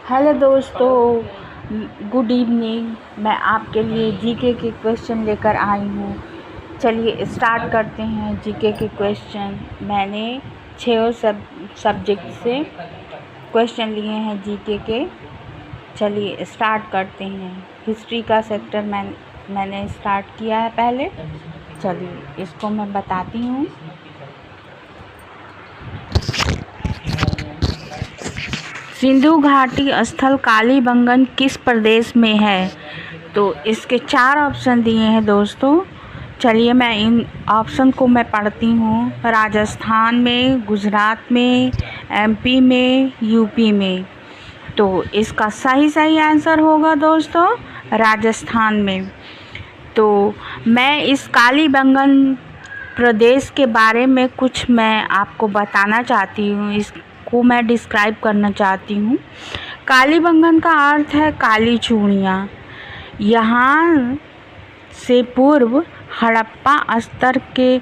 Hello दोस्तों, good evening. मैं आपके लिए जीके के क्वेश्चन लेकर आई हूँ। चलिए स्टार्ट करते हैं जीके के क्वेश्चन। मैंने 6 सब्जेक्ट से क्वेश्चन लिए हैं जीके के। चलिए स्टार्ट करते हैं। हिस्ट्री का सेक्टर मैंने स्टार्ट किया है पहले। चलिए इसको मैं बताती हूँ। सिंधु घाटी स्थल कालीबंगन किस प्रदेश में है? तो इसके 4 ऑप्शन दिए हैं दोस्तों। चलिए मैं इन ऑप्शन को मैं पढ़ती हूँ। राजस्थान में, गुजरात में, एमपी में, यूपी में। तो इसका सही आंसर होगा दोस्तों राजस्थान में। तो मैं इस कालीबंगन प्रदेश के बारे में कुछ मैं आपको बताना चाहती हूँ। इसको मैं डिस्क्राइब करना चाहती हूँ। कालीबंगन का अर्थ है काली चूड़ियाँ। यहाँ से पूर्व हड़प्पा स्तर के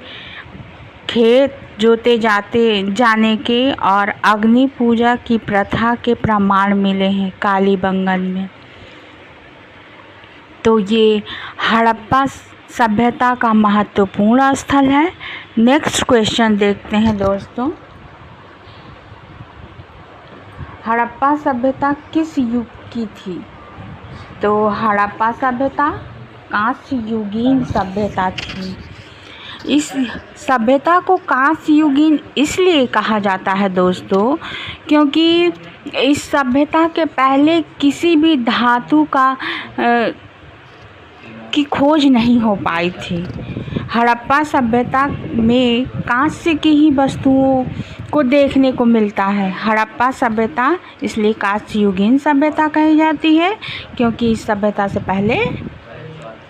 खेत जोते जाने के और अग्नि पूजा की प्रथा के प्रमाण मिले हैं कालीबंगन में। तो ये हड़प्पा सभ्यता का महत्वपूर्ण स्थल है। नेक्स्ट क्वेश्चन देखते हैं दोस्तों। हड़प्पा सभ्यता किस युग की थी? तो हड़प्पा सभ्यता कांस्य युगीन सभ्यता थी। इस सभ्यता को कांस्य युगीन इसलिए कहा जाता है दोस्तों क्योंकि इस सभ्यता के पहले किसी भी धातु की खोज नहीं हो पाई थी। हड़प्पा सभ्यता में कांस्य की ही वस्तुओं को देखने को मिलता है। हड़प्पा सभ्यता इसलिए कांस्य युगीन सभ्यता कही जाती है क्योंकि इस सभ्यता से पहले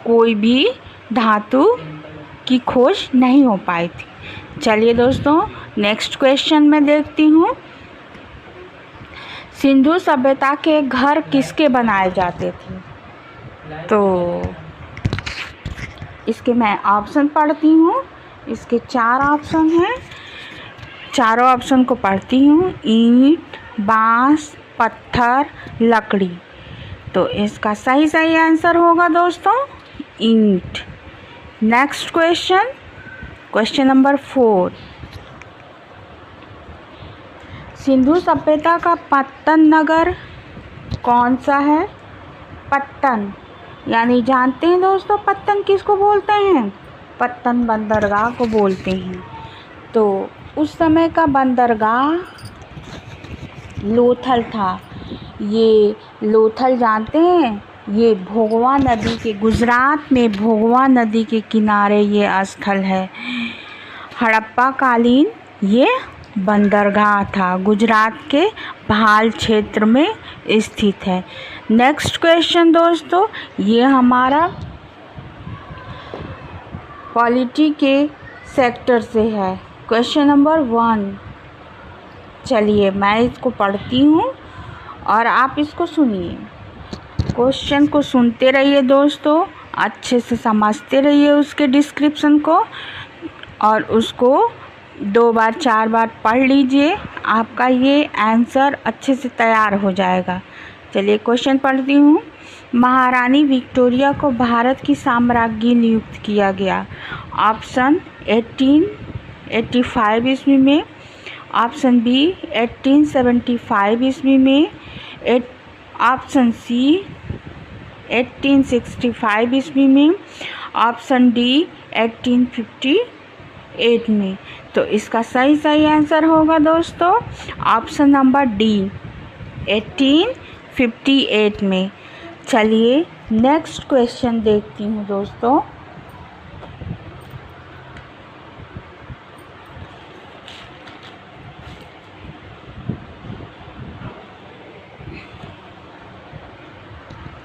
कोई भी धातु की खोज नहीं हो पाई थी। चलिए दोस्तों नेक्स्ट क्वेश्चन में देखती हूँ। सिंधु सभ्यता के घर किसके बनाए जाते थे? तो इसके मैं ऑप्शन पढ़ती हूँ। इसके 4 ऑप्शन हैं। चारों ऑप्शन को पढ़ती हूँ। ईंट, बांस, पत्थर, लकड़ी। तो इसका सही आंसर होगा दोस्तों ईंट। Next question number 4। सिंधु सभ्यता का पत्तन नगर कौन सा है? पत्तन यानी जानते हैं दोस्तों पत्तन किसको बोलते हैं? पत्तन बंदरगाह को बोलते हैं। तो उस समय का बंदरगाह लोथल था। ये लोथल जानते हैं? ये भोगवा नदी के गुजरात में भोगवा नदी के किनारे ये स्थल है। हड़प्पा कालीन ये बंदरगाह था। गुजरात के भाल क्षेत्र में स्थित है। नेक्स्ट क्वेश्चन दोस्तों, ये हमारा पॉलिटी के सेक्टर से है। Question number 1। चलिए मैं इसको पढ़ती हूँ और आप इसको सुनिए। क्वेश्चन को सुनते रहिए दोस्तों, अच्छे से समझते रहिए उसके डिस्क्रिप्शन को और उसको 2 बार 4 बार पढ़ लीजिए। आपका ये आंसर अच्छे से तैयार हो जाएगा। चलिए क्वेश्चन पढ़ती हूँ। महारानी विक्टोरिया को भारत की साम्राज्ञी नियुक्त किया गया। ऑप्शन 1885 ईस्वी में, ऑप्शन बी 1875 ईस्वी में, ऑप्शन सी 1865 ईस्वी में, ऑप्शन डी 1858 में। तो इसका सही आंसर होगा दोस्तों ऑप्शन नंबर डी 1858 में। चलिए नेक्स्ट क्वेश्चन देखती हूँ दोस्तों।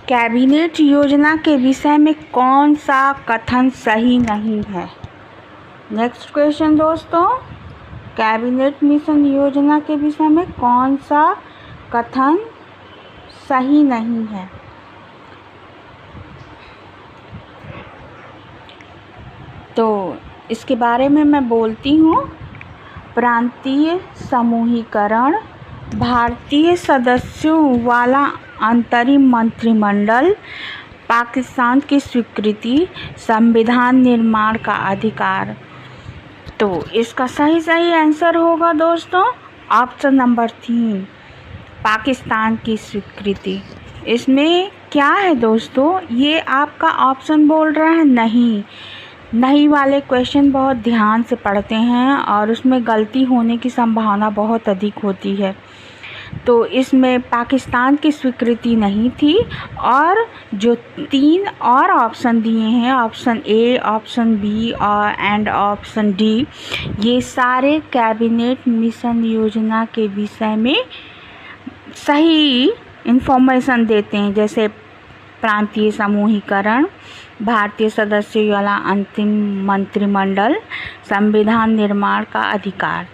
कैबिनेट योजना के विषय में कौन सा कथन सही नहीं है? नेक्स्ट क्वेश्चन दोस्तों, कैबिनेट मिशन योजना के विषय में कौन सा कथन सही नहीं है? तो इसके बारे में मैं बोलती हूँ। प्रांतीय समूहीकरण, भारतीय सदस्यों वाला अंतरिम मंत्रिमंडल, पाकिस्तान की स्वीकृति, संविधान निर्माण का अधिकार। तो इसका सही आंसर होगा दोस्तों ऑप्शन नंबर 3, पाकिस्तान की स्वीकृति। इसमें क्या है दोस्तों, ये आपका ऑप्शन बोल रहा है नहीं वाले क्वेश्चन बहुत ध्यान से पढ़ते हैं और उसमें गलती होने की संभावना बहुत अधिक होती है। तो इसमें पाकिस्तान की स्वीकृति नहीं थी और जो 3 और ऑप्शन दिए हैं, option A, option B and option D, ये सारे कैबिनेट मिशन योजना के विषय में सही इंफॉर्मेशन देते हैं, जैसे प्रांतीय समूहीकरण, भारतीय सदस्यों वाला अंतिम मंत्रिमंडल, संविधान निर्माण का अधिकार।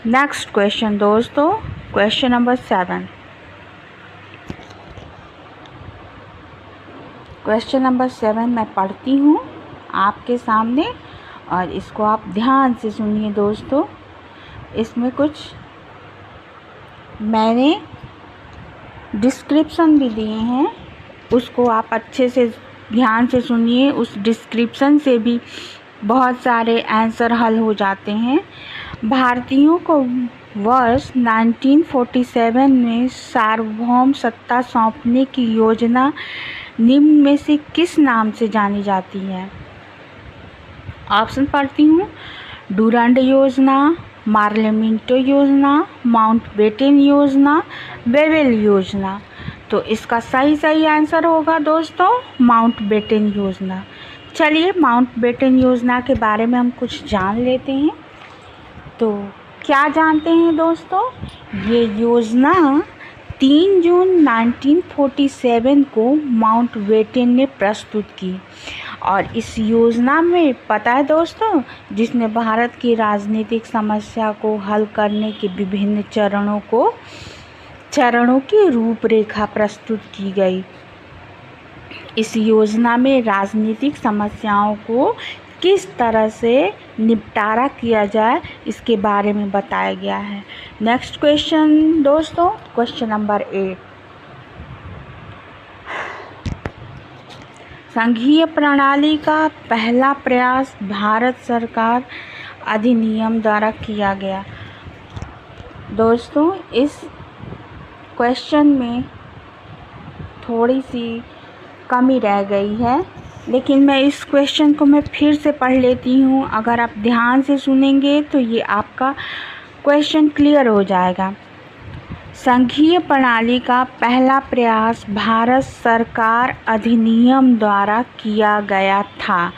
नेक्स्ट क्वेश्चन दोस्तों, क्वेश्चन नंबर 7। क्वेश्चन नंबर 7 मैं पढ़ती हूँ आपके सामने और इसको आप ध्यान से सुनिए दोस्तों। इसमें कुछ मैंने डिस्क्रिप्शन भी दिए हैं, उसको आप अच्छे से ध्यान से सुनिए। उस डिस्क्रिप्शन से भी बहुत सारे आंसर हल हो जाते हैं। भारतीयों को वर्ष 1947 में सार्वभौम सत्ता सौंपने की योजना निम्न में से किस नाम से जानी जाती है? ऑप्शन पढ़ती हूँ। डुरंड योजना, मार्लेमिंटो योजना, माउंटबेटन योजना, वेवेल योजना। तो इसका सही आंसर होगा दोस्तों माउंटबेटन योजना। चलिए माउंटबेटन योजना के बारे में हम कुछ जान लेते हैं। तो क्या जानते हैं दोस्तों, ये योजना 3 जून 1947 को माउंटबेटन ने प्रस्तुत की और इस योजना में पता है दोस्तों, जिसमें भारत की राजनीतिक समस्या को हल करने के विभिन्न चरणों की रूपरेखा प्रस्तुत की गई। इस योजना में राजनीतिक समस्याओं को किस तरह से निपटारा किया जाए इसके बारे में बताया गया है। नेक्स्ट क्वेश्चन दोस्तों, क्वेश्चन नंबर 8। संघीय प्रणाली का पहला प्रयास भारत सरकार अधिनियम द्वारा किया गया। दोस्तों इस क्वेश्चन में थोड़ी सी कमी रह गई है, लेकिन मैं इस क्वेश्चन को फिर से पढ़ लेती हूँ। अगर आप ध्यान से सुनेंगे तो ये आपका क्वेश्चन क्लियर हो जाएगा। संघीय प्रणाली का पहला प्रयास भारत सरकार अधिनियम द्वारा किया गया था।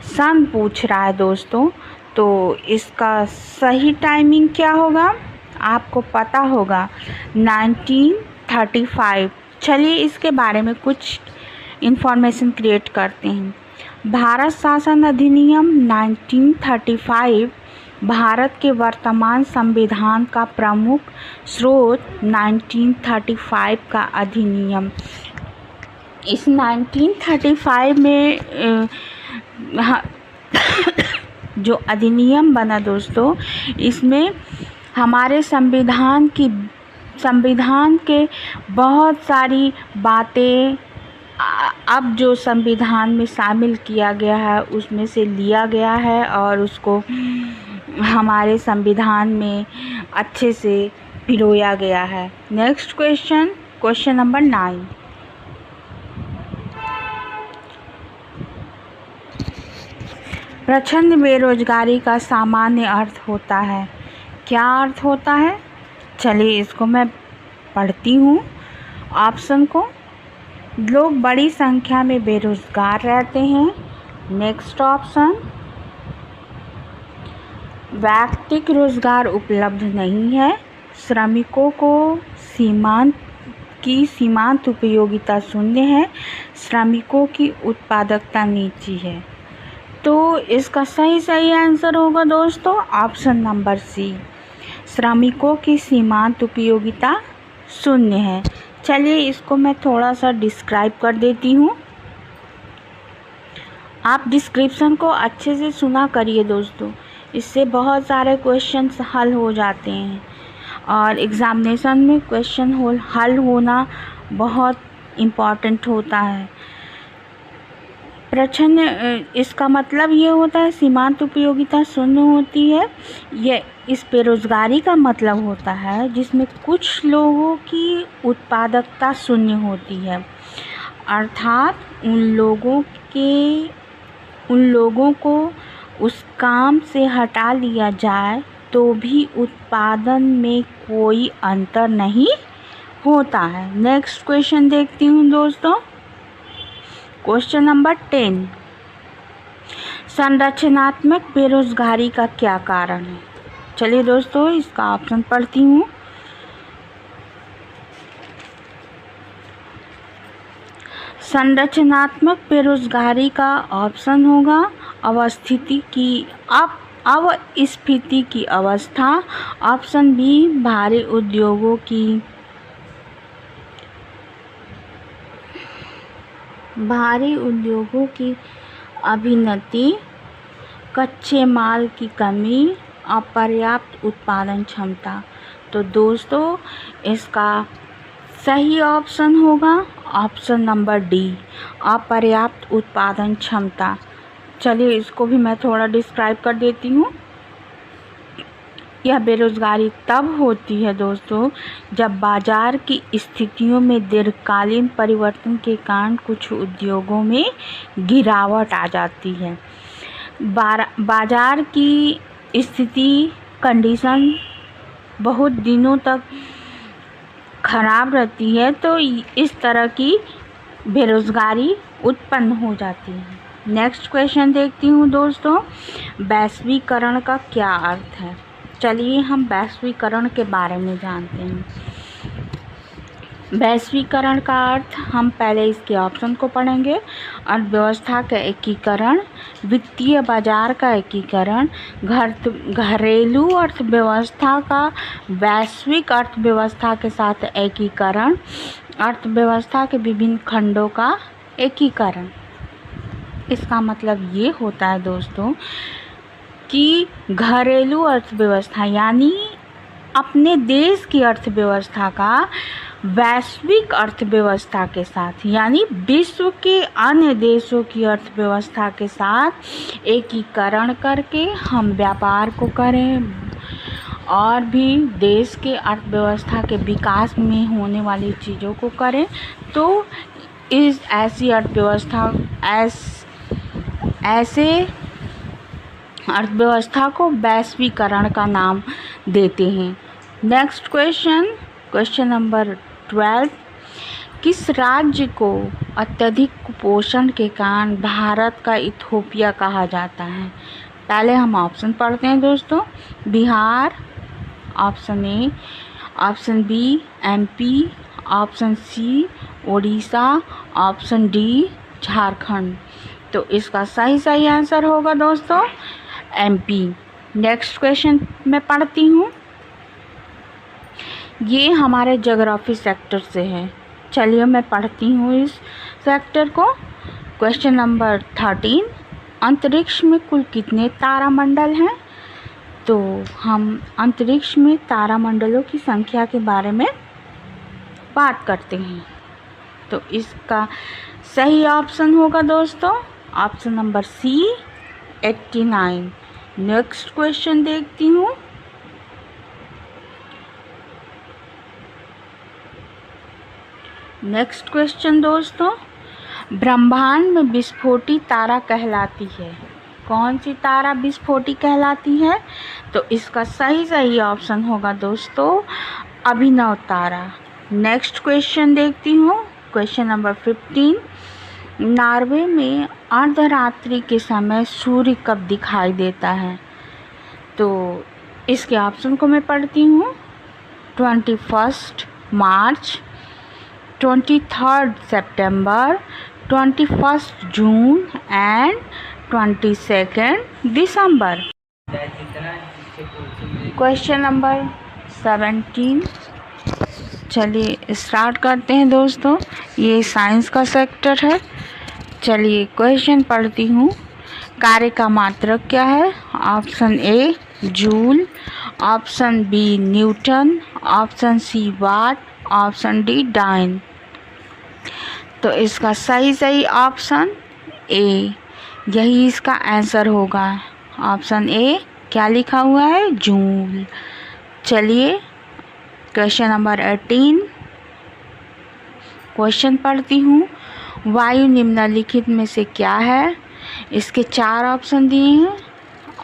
सन पूछ रहा है दोस्तों, तो इसका सही टाइमिंग क्या होगा आपको पता होगा, 1935। चलिए इसके बारे में कुछ इंफॉर्मेशन क्रिएट करते हैं। भारत शासन अधिनियम 1935 भारत के वर्तमान संविधान का प्रमुख स्रोत 1935 का अधिनियम। इस 1935 में जो अधिनियम बना दोस्तों, इसमें हमारे संविधान के बहुत सारी बातें अब जो संविधान में शामिल किया गया है उसमें से लिया गया है और उसको हमारे संविधान में अच्छे से पिरोया गया है। Next question, question number 9। प्रचंड बेरोजगारी का सामान्य अर्थ होता है। क्या अर्थ होता है? चलिए इसको मैं पढ़ती हूँ ऑप्शन को। लोग बड़ी संख्या में बेरोजगार रहते हैं। नेक्स्ट ऑप्शन, व्यक्तिगत रोजगार उपलब्ध नहीं है। श्रमिकों को सीमांत उपयोगिता शून्य है। श्रमिकों की उत्पादकता नीची है। तो इसका सही आंसर होगा दोस्तों ऑप्शन नंबर सी, श्रमिकों की सीमांत उपयोगिता शून्य है। चलिए इसको मैं थोड़ा सा डिस्क्राइब कर देती हूँ। आप डिस्क्रिप्शन को अच्छे से सुना करिए दोस्तों, इससे बहुत सारे क्वेश्चंस हल हो जाते हैं। और एग्ज़ामिनेशन में क्वेश्चन हल होना बहुत इम्पॉर्टेंट होता है। प्रश्न इसका मतलब ये होता है सीमांत उपयोगिता शून्य होती है। ये इस बेरोज़गारी का मतलब होता है जिसमें कुछ लोगों की उत्पादकता शून्य होती है, अर्थात उन लोगों को उस काम से हटा लिया जाए तो भी उत्पादन में कोई अंतर नहीं होता है। नेक्स्ट क्वेश्चन देखती हूँ दोस्तों, क्वेश्चन नंबर 10, संरचनात्मक बेरोजगारी का क्या कारण है? चलिए दोस्तों इसका ऑप्शन पढ़ती हूँ। संरचनात्मक बेरोजगारी का ऑप्शन होगा अवस्थिति की अवस्था। ऑप्शन बी भारी उद्योगों की अभिन्नति, कच्चे माल की कमी, अपर्याप्त उत्पादन क्षमता। तो दोस्तों इसका सही ऑप्शन होगा ऑप्शन नंबर डी, अपर्याप्त उत्पादन क्षमता। चलिए इसको भी मैं थोड़ा डिस्क्राइब कर देती हूँ। यह बेरोजगारी तब होती है दोस्तों जब बाजार की स्थितियों में दीर्घकालीन परिवर्तन के कारण कुछ उद्योगों में गिरावट आ जाती है। बाजार की कंडीशन बहुत दिनों तक खराब रहती है तो इस तरह की बेरोजगारी उत्पन्न हो जाती है। नेक्स्ट क्वेश्चन देखती हूँ दोस्तों, वैश्वीकरण का क्या अर्थ है? चलिए हम वैश्वीकरण के बारे में जानते हैं। वैश्वीकरण का अर्थ हम पहले इसके ऑप्शन को पढ़ेंगे। अर्थव्यवस्था का एकीकरण, वित्तीय बाजार का एकीकरण, घरेलू अर्थव्यवस्था का वैश्विक अर्थव्यवस्था के साथ एकीकरण, अर्थव्यवस्था के विभिन्न खंडों का एकीकरण। इसका मतलब ये होता है दोस्तों कि घरेलू अर्थव्यवस्था यानी अपने देश की अर्थव्यवस्था का वैश्विक अर्थव्यवस्था के साथ यानी विश्व के अन्य देशों की अर्थव्यवस्था के साथ एकीकरण करके हम व्यापार को करें और भी देश के अर्थव्यवस्था के विकास में होने वाली चीज़ों को करें, तो ऐसी अर्थव्यवस्था को वैश्वीकरण का नाम देते हैं। नेक्स्ट क्वेश्चन नंबर 12, किस राज्य को अत्यधिक कुपोषण के कारण भारत का इथोपिया कहा जाता है? पहले हम ऑप्शन पढ़ते हैं दोस्तों। Bihar, option A, option B MP, option C Odisha, option D Jharkhand. तो इसका सही आंसर होगा दोस्तों एमपी। नेक्स्ट क्वेश्चन मैं पढ़ती हूँ, ये हमारे ज्योग्राफी सेक्टर से है। चलिए मैं पढ़ती हूँ इस सेक्टर को। क्वेश्चन नंबर 13, अंतरिक्ष में कुल कितने तारामंडल हैं? तो हम अंतरिक्ष में तारामंडलों की संख्या के बारे में बात करते हैं। तो इसका सही ऑप्शन होगा दोस्तों option number C 89। Next question देखती हूँ, नेक्स्ट क्वेश्चन दोस्तों, ब्रह्मांड में विस्फोटी तारा कहलाती है? कौन सी तारा विस्फोटी कहलाती है? तो इसका सही ऑप्शन होगा दोस्तों अभिनव तारा। नेक्स्ट क्वेश्चन देखती हूँ, क्वेश्चन नंबर 15, नॉर्वे में अर्धरात्रि के समय सूर्य कब दिखाई देता है? तो इसके ऑप्शन को मैं पढ़ती हूँ। 21 मार्च, 23 सितंबर, 21 जून एंड 22 दिसंबर। क्वेश्चन नंबर 17, चलिए स्टार्ट करते हैं दोस्तों। ये साइंस का सेक्टर है। चलिए क्वेश्चन पढ़ती हूँ। कार्य का मात्रक क्या है? Option A joule, option B newton, option C watt, option D dyne. तो इसका सही ऑप्शन ए, यही इसका आंसर होगा। ऑप्शन ए क्या लिखा हुआ है? जूल। चलिए क्वेश्चन नंबर 18 क्वेश्चन पढ़ती हूँ। वायु निम्नलिखित में से क्या है? इसके 4 ऑप्शन दिए हैं।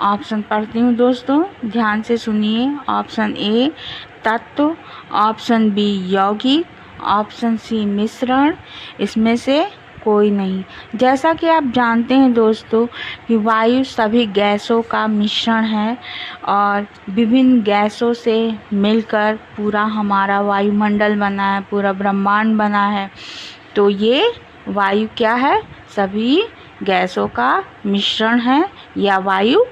ऑप्शन पढ़ती हूँ दोस्तों, ध्यान से सुनिए। ऑप्शन ए तत्व, ऑप्शन बी यौगिक, ऑप्शन सी मिश्रण, इसमें से कोई नहीं। जैसा कि आप जानते हैं दोस्तों कि वायु सभी गैसों का मिश्रण है और विभिन्न गैसों से मिलकर पूरा हमारा वायुमंडल बना है, पूरा ब्रह्मांड बना है। तो ये वायु क्या है? सभी गैसों का मिश्रण है या वायु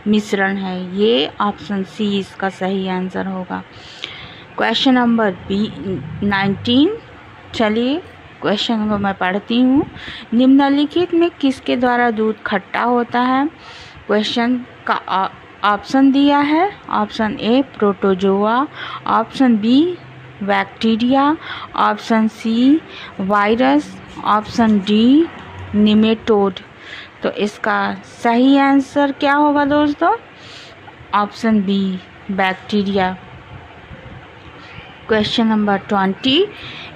मिश्रण है। ये ऑप्शन सी इसका सही आंसर होगा। Question number 19। चलिए क्वेश्चन को मैं पढ़ती हूँ। निम्नलिखित में किसके द्वारा दूध खट्टा होता है? क्वेश्चन का ऑप्शन दिया है। Option A protozoa, option B bacteria, option C virus, option D nematode. तो इसका सही आंसर क्या होगा दोस्तों? Option B bacteria. Question number 20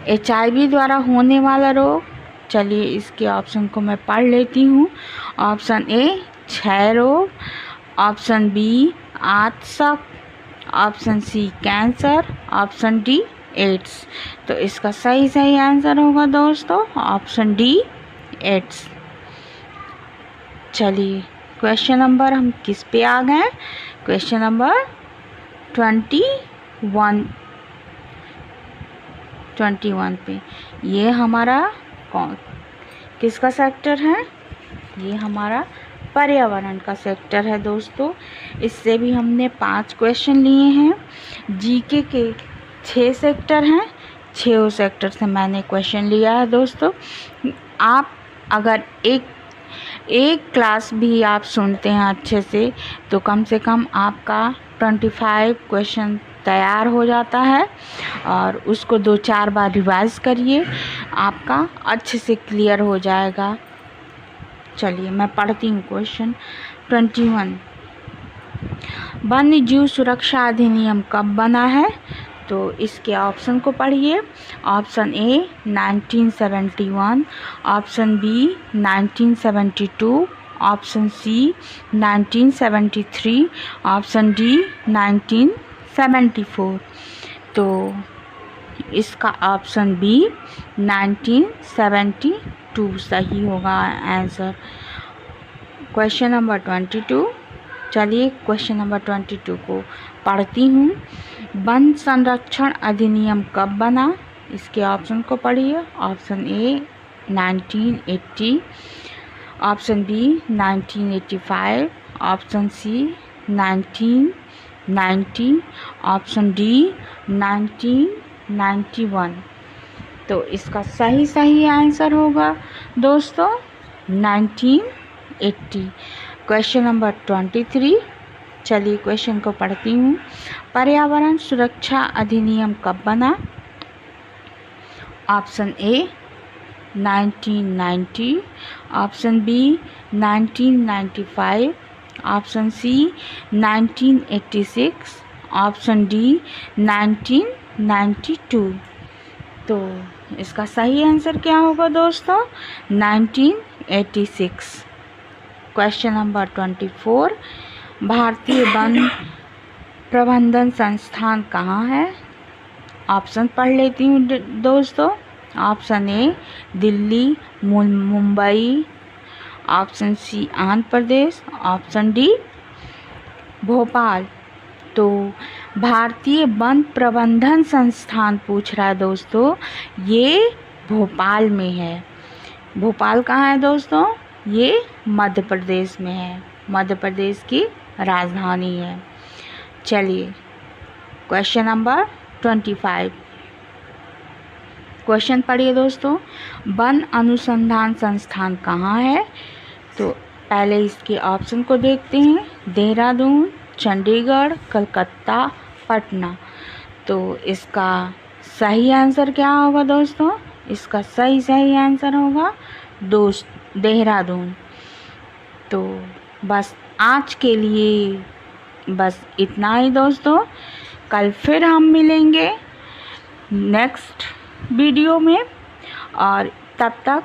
HIV द्वारा होने वाला रोग। चलिए इसके ऑप्शन को मैं पढ़ लेती हूँ। ऑप्शन ए क्षय रोग, ऑप्शन बी आंतशक, option C cancer, option D AIDS. तो इसका सही आंसर होगा दोस्तों ऑप्शन डी एड्स। चलिए क्वेश्चन नंबर हम किस पे आ गए? क्वेश्चन नंबर 21 पे। ये हमारा किसका सेक्टर है? ये हमारा पर्यावरण का सेक्टर है दोस्तों। इससे भी हमने 5 क्वेश्चन लिए हैं। जीके के 6 सेक्टर हैं, 6 सेक्टर से मैंने क्वेश्चन लिया है दोस्तों। आप अगर एक क्लास भी आप सुनते हैं अच्छे से तो कम से कम आपका 25 क्वेश्चन तैयार हो जाता है और उसको 2-4 बार रिवाइज करिए, आपका अच्छे से क्लियर हो जाएगा। चलिए मैं पढ़ती हूँ क्वेश्चन 21। वन्य जीव सुरक्षा अधिनियम कब बना है? तो इसके ऑप्शन को पढ़िए। Option A 1971, option B 1972, option C 1973, option D 1974। तो इसका ऑप्शन बी 1972 सही होगा आंसर। Question number 22। चलिए क्वेश्चन नंबर 22 को पढ़ती हूँ। वन संरक्षण अधिनियम कब बना? इसके ऑप्शन को पढ़िए। Option A 1980, option B 1985, option C 1990, option D 1991। तो इसका सही आंसर होगा दोस्तों 1980। Question number 23। चलिए क्वेश्चन को पढ़ती हूँ। पर्यावरण सुरक्षा अधिनियम कब बना? Option A 1990, option B 1995, option C 1986, option D 1992। तो इसका सही आंसर क्या होगा दोस्तों? 1986। Question number 24। भारतीय वन प्रबंधन संस्थान कहाँ है? ऑप्शन पढ़ लेती हूँ दोस्तों। Option A Delhi, Mumbai, option C Andhra Pradesh, option D Bhopal. तो भारतीय वन प्रबंधन संस्थान पूछ रहा है दोस्तों, ये भोपाल में है। भोपाल कहाँ है दोस्तों? ये मध्य प्रदेश में है, मध्य प्रदेश की राजधानी है। चलिए क्वेश्चन नंबर 25। क्वेश्चन पढ़िए दोस्तों। वन अनुसंधान संस्थान कहाँ है? तो पहले इसके ऑप्शन को देखते हैं। देहरादून, चंडीगढ़, कलकत्ता, पटना। तो इसका सही आंसर क्या होगा दोस्तों? इसका सही आंसर होगा देहरादून। तो बस आज के लिए बस इतना ही दोस्तों। कल फिर हम मिलेंगे नेक्स्ट वीडियो में, और तब तक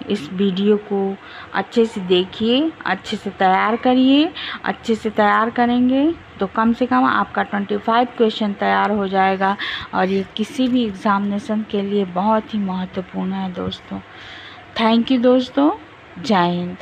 इस वीडियो को अच्छे से देखिए, अच्छे से तैयार करिए। अच्छे से तैयार करेंगे तो कम से कम आपका 25 क्वेश्चन तैयार हो जाएगा, और ये किसी भी एग्ज़ामिनेशन के लिए बहुत ही महत्वपूर्ण है दोस्तों। थैंक यू दोस्तों। जय हिंद।